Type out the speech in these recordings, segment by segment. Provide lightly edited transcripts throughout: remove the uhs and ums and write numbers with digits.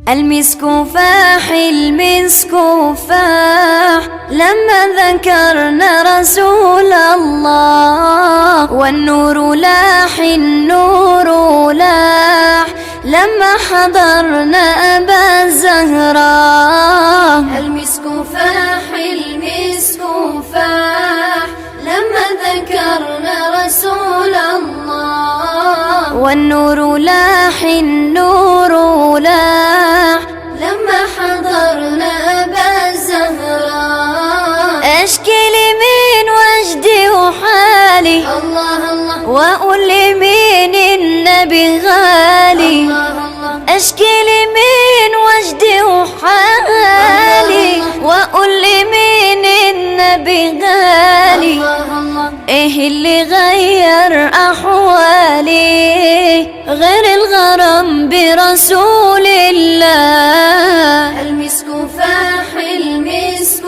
المسك فاح المسك فاح لما ذكرنا رسول الله، والنور لاح النور لاح لما حضرنا أبا الزهراء. المسك فاح المسك فاح لما ذكرنا رسول الله، والنور لاح النور لاح لما حضرنا أبا الزهراء. أشكي لمين وجدي وحالي الله الله وأقول لمين النبي غالي، الله الله أشكي لمين وجدي وحالي وأقول لمين النبي غالي. الله الله إيه اللي غير أحوالي غير الغرام برسول الله. المسك فاح المسك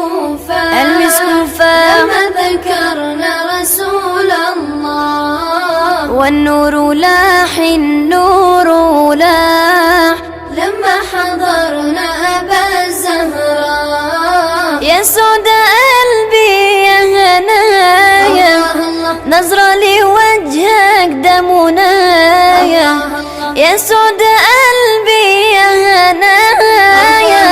فاح المسك فاح لما ذكرنا رسول الله، والنور لاح النور لاح لما حضرنا أبا الزهراء. يا سعد قلبي يا هنايا الله الله نظرة لوجهك ده منايا. الله الله يا سعد قلبي يا هنايا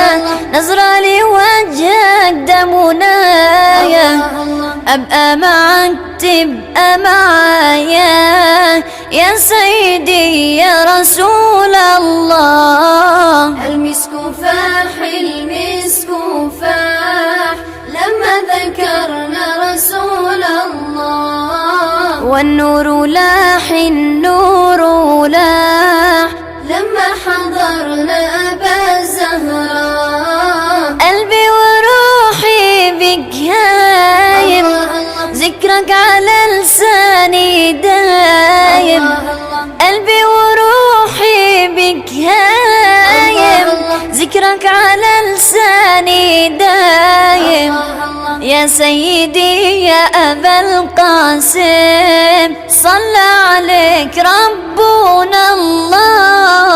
نظرة لوجهك ده منايا. الله أبقى معك تبقى معايا يا سيدي يا رسول الله. المسك فاح المسك فاح لما ذكرنا رسول الله، والنور لاح النور لاح لما حضرنا أبا الزهراء. قلبي وروحي بك هايم، الله الله ذكرك على لساني دايم. الله الله قلبي وروحي بك هايم، ذكرك على لساني دايم. الله يا سيدي يا أبا القاسم صلى عليك ربنا الله.